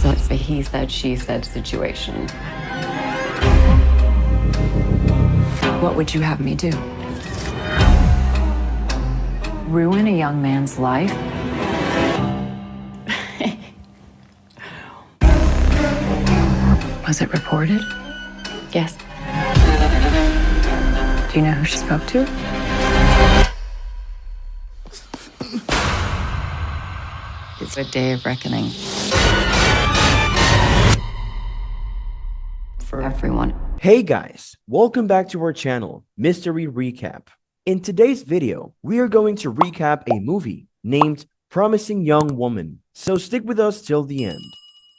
So it's a he said, she said situation. What would you have me do? Ruin a young man's life? Was it reported? Yes. Do you know who she spoke to? It's a day of reckoning for everyone. Hey guys, welcome back to our channel, Mystery Recap. In today's video, we are going to recap a movie named Promising Young Woman, so stick with us till the end.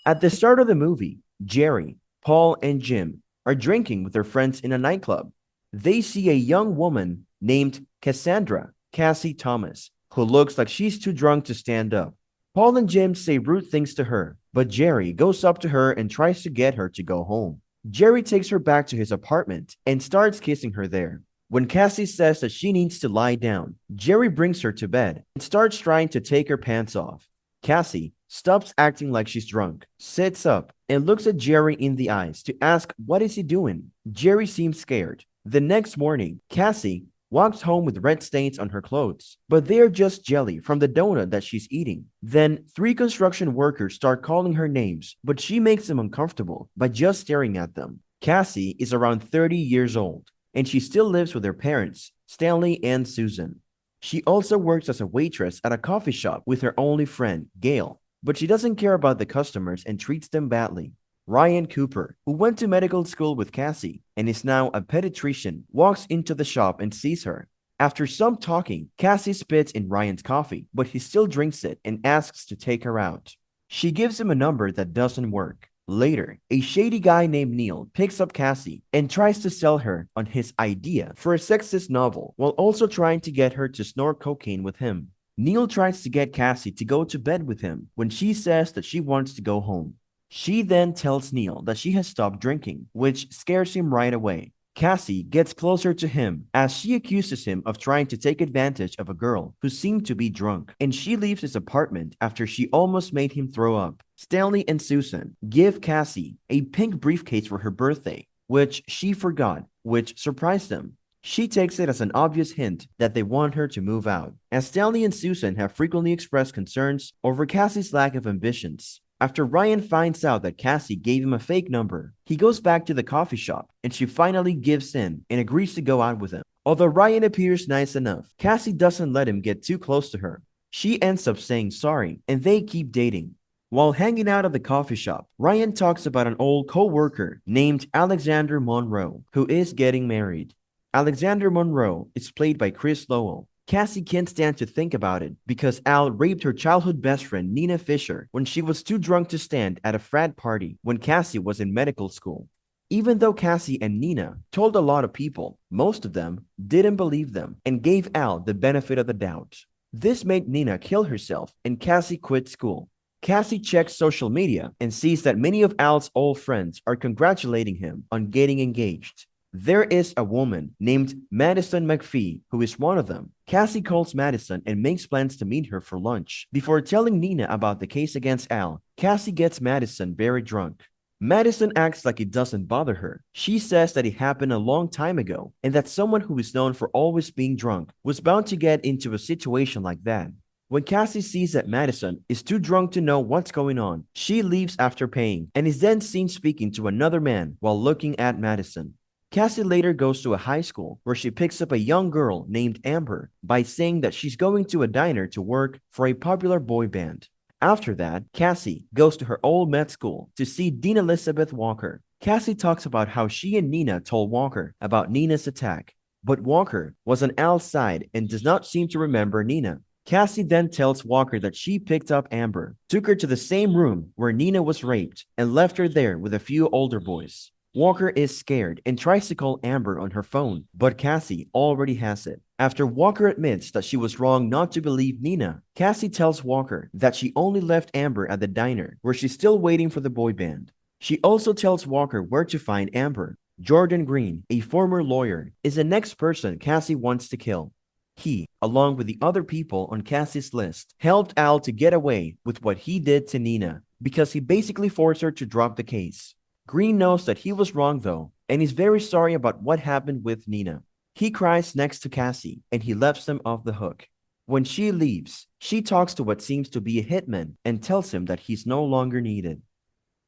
At the start of the movie, Jerry, Paul, and Jim are drinking with their friends in a nightclub. They see a young woman named Cassandra, Cassie Thomas, who looks like she's too drunk to stand up. Paul and Jim say rude things to her, but Jerry goes up to her and tries to get her to go home. Jerry takes her back to his apartment and starts kissing her there. When Cassie says that she needs to lie down, Jerry brings her to bed and starts trying to take her pants off. Cassie stops acting like she's drunk, sits up, and looks at Jerry in the eyes to ask what is he doing. Jerry seems scared. The next morning, Cassie walks home with red stains on her clothes, but they are just jelly from the donut that she's eating. Then 3 construction workers start calling her names, but she makes them uncomfortable by just staring at them. Cassie is around 30 years old, and she still lives with her parents, Stanley and Susan. She also works as a waitress at a coffee shop with her only friend, Gail, but she doesn't care about the customers and treats them badly. Ryan Cooper, who went to medical school with Cassie and is now a pediatrician, walks into the shop and sees her. After some talking, Cassie spits in Ryan's coffee, but he still drinks it and asks to take her out. She gives him a number that doesn't work. Later, a shady guy named Neil picks up Cassie and tries to sell her on his idea for a sexist novel while also trying to get her to snort cocaine with him. Neil tries to get Cassie to go to bed with him when she says that she wants to go home. She then tells Neil that she has stopped drinking, which scares him right away. Cassie gets closer to him as she accuses him of trying to take advantage of a girl who seemed to be drunk, and she leaves his apartment after she almost made him throw up. Stanley and Susan give Cassie a pink briefcase for her birthday, which she forgot, which surprised them. She takes it as an obvious hint that they want her to move out, as Stanley and Susan have frequently expressed concerns over Cassie's lack of ambitions. After Ryan finds out that Cassie gave him a fake number, he goes back to the coffee shop and she finally gives in and agrees to go out with him. Although Ryan appears nice enough, Cassie doesn't let him get too close to her. She ends up saying sorry and they keep dating. While hanging out at the coffee shop, Ryan talks about an old co-worker named Alexander Monroe who is getting married. Alexander Monroe is played by Chris Lowell. Cassie can't stand to think about it because Al raped her childhood best friend Nina Fisher when she was too drunk to stand at a frat party when Cassie was in medical school. Even though Cassie and Nina told a lot of people, most of them didn't believe them and gave Al the benefit of the doubt. This made Nina kill herself and Cassie quit school. Cassie checks social media and sees that many of Al's old friends are congratulating him on getting engaged. There is a woman named Madison McPhee who is one of them. Cassie calls Madison and makes plans to meet her for lunch. Before telling Nina about the case against Al, Cassie gets Madison very drunk. Madison acts like it doesn't bother her. She says that it happened a long time ago and that someone who is known for always being drunk was bound to get into a situation like that. When Cassie sees that Madison is too drunk to know what's going on, she leaves after paying and is then seen speaking to another man while looking at Madison. Cassie later goes to a high school where she picks up a young girl named Amber by saying that she's going to a diner to work for a popular boy band. After that, Cassie goes to her old med school to see Dean Elizabeth Walker. Cassie talks about how she and Nina told Walker about Nina's attack, but Walker was on Al's side and does not seem to remember Nina. Cassie then tells Walker that she picked up Amber, took her to the same room where Nina was raped, and left her there with a few older boys. Walker is scared and tries to call Amber on her phone, but Cassie already has it. After Walker admits that she was wrong not to believe Nina, Cassie tells Walker that she only left Amber at the diner, where she's still waiting for the boy band. She also tells Walker where to find Amber. Jordan Green, a former lawyer, is the next person Cassie wants to kill. He, along with the other people on Cassie's list, helped Al to get away with what he did to Nina. because he basically forced her to drop the case. Green knows that he was wrong though, and is very sorry about what happened with Nina. He cries next to Cassie, and he lets them off the hook. When she leaves, she talks to what seems to be a hitman and tells him that he's no longer needed.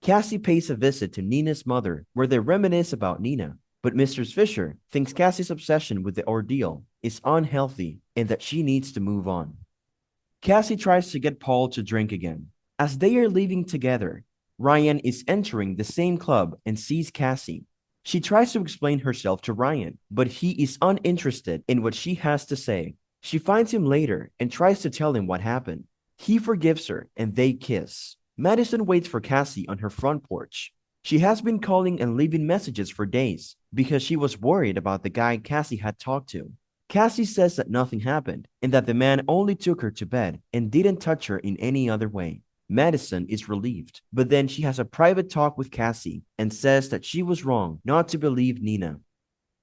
Cassie pays a visit to Nina's mother, where they reminisce about Nina, but Mr. Fisher thinks Cassie's obsession with the ordeal is unhealthy and that she needs to move on. Cassie tries to get Paul to drink again. As they are leaving together, Ryan is entering the same club and sees Cassie. She tries to explain herself to Ryan, but he is uninterested in what she has to say. She finds him later and tries to tell him what happened. He forgives her and they kiss. Madison waits for Cassie on her front porch. She has been calling and leaving messages for days because she was worried about the guy Cassie had talked to. Cassie says that nothing happened and that the man only took her to bed and didn't touch her in any other way. Madison is relieved, but then she has a private talk with Cassie and says that she was wrong not to believe Nina.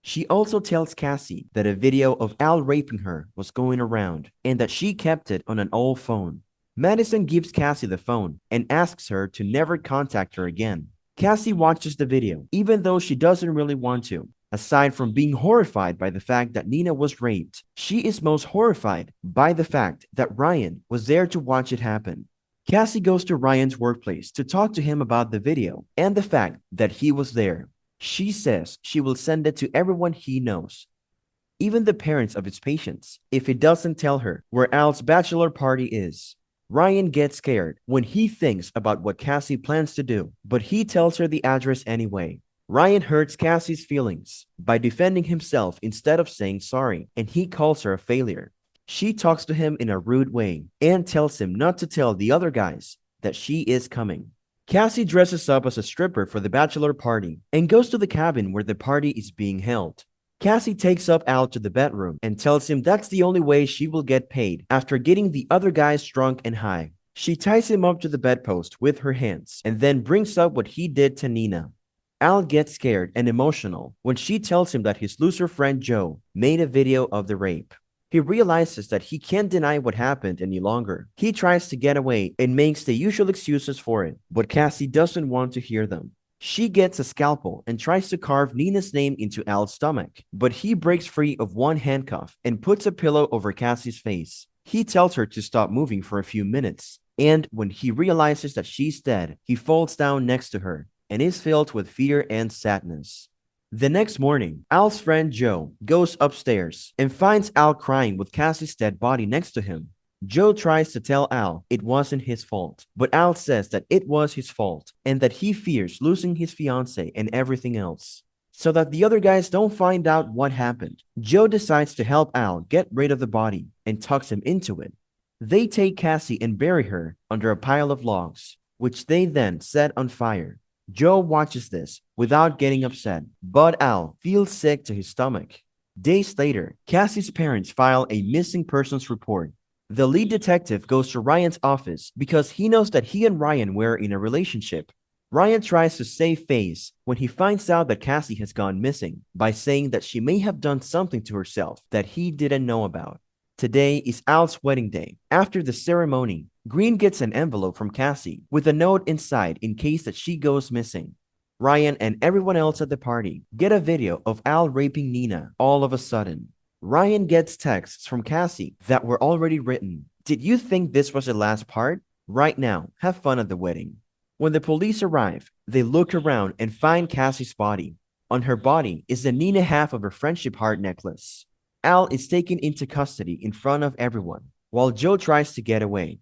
She also tells Cassie that a video of Al raping her was going around and that she kept it on an old phone. Madison gives Cassie the phone and asks her to never contact her again. Cassie watches the video, even though she doesn't really want to. Aside from being horrified by the fact that Nina was raped, she is most horrified by the fact that Ryan was there to watch it happen. Cassie goes to Ryan's workplace to talk to him about the video and the fact that he was there. She says she will send it to everyone he knows, even the parents of his patients, if he doesn't tell her where Al's bachelor party is. Ryan gets scared when he thinks about what Cassie plans to do, but he tells her the address anyway. Ryan hurts Cassie's feelings by defending himself instead of saying sorry, and he calls her a failure. She talks to him in a rude way and tells him not to tell the other guys that she is coming. Cassie dresses up as a stripper for the bachelor party and goes to the cabin where the party is being held. Cassie takes up Al to the bedroom and tells him that's the only way she will get paid after getting the other guys drunk and high. She ties him up to the bedpost with her hands and then brings up what he did to Nina. Al gets scared and emotional when she tells him that his loser friend Joe made a video of the rape. He realizes that he can't deny what happened any longer. He tries to get away and makes the usual excuses for it, but Cassie doesn't want to hear them. She gets a scalpel and tries to carve Nina's name into Al's stomach, but he breaks free of one handcuff and puts a pillow over Cassie's face. He tells her to stop moving for a few minutes, and when he realizes that she's dead, he falls down next to her and is filled with fear and sadness. The next morning, Al's friend Joe goes upstairs and finds Al crying with Cassie's dead body next to him. Joe tries to tell Al it wasn't his fault, but Al says that it was his fault and that he fears losing his fiancée and everything else. So that the other guys don't find out what happened, Joe decides to help Al get rid of the body and tucks him into it. They take Cassie and bury her under a pile of logs, which they then set on fire. Joe watches this without getting upset, but Al feels sick to his stomach. Days later, Cassie's parents file a missing persons report. The lead detective goes to Ryan's office because he knows that he and Ryan were in a relationship. Ryan tries to save face when he finds out that Cassie has gone missing by saying that she may have done something to herself that he didn't know about. Today is Al's wedding day. After the ceremony, Green gets an envelope from Cassie with a note inside in case that she goes missing. Ryan and everyone else at the party get a video of Al raping Nina all of a sudden. Ryan gets texts from Cassie that were already written. Did you think this was the last part? Right now, have fun at the wedding. When the police arrive, they look around and find Cassie's body. On her body is the Nina half of her friendship heart necklace. Al is taken into custody in front of everyone, while Joe tries to get away.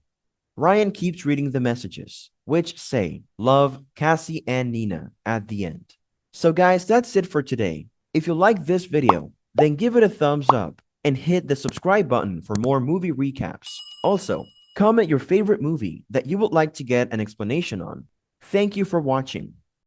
Ryan keeps reading the messages, which say, love, Cassie and Nina at the end. So guys, that's it for today. If you like this video, then give it a thumbs up and hit the subscribe button for more movie recaps. Also, comment your favorite movie that you would like to get an explanation on. Thank you for watching.